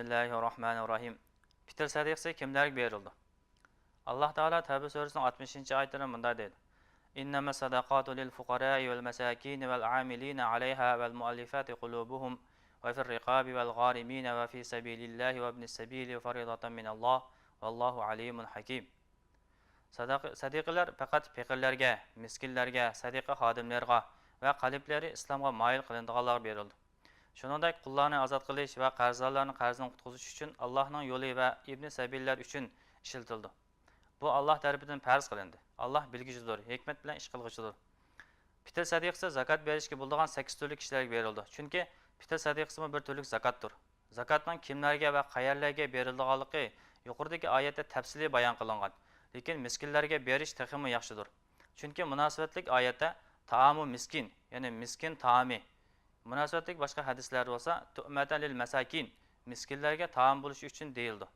Bismillahirrahmanirrahim. Fitr sadaqasi kimlarga berildi? Alloh taolo Tavba surasining 60-oyatida bunday dedi: "Innamas sadaqatu lil fuqara'i val masakin val 'amilina 'alayha val mu'allifati qulubuhum va fir riqabi val gharimina va fi sabilillahi va ibnis sabili faridatan minalloh vallohu alimun hakim." Sadiqalar faqat faqirlarga, miskinlarga, sadiqa xodimlarga va qalblari islomga moyil qilinadiganlarga berildi. Shuningdek, qullarni ozod qilish va qarzdorlarning qarzini qutqizish uchun Allohning yo'li va ibn sabillar uchun ishlatildi. Bu Alloh tarafidan farz qilindi. Alloh bilguvchidir, hikmat bilan ish qilguvchidir. Fitr sadaqasi zakat berishga bo'ladigan 8 turli kishilarga berildi. Chunki fitr sadaqasi bir turlik zakatdir. Zakatning kimlarga va qayerlarga berilganligi yuqoridagi oyatda tafsili bayon qilingan. Lekin miskinlarga berish texmi yaxshidir. Chunki munosabatlik oyatda taomu miskin, ya'ni miskin taomi munosabatlik boshqa hadislar bo'lsa tu'matan lil masakin miskinlarga taom bo'lishi uchun deyildi.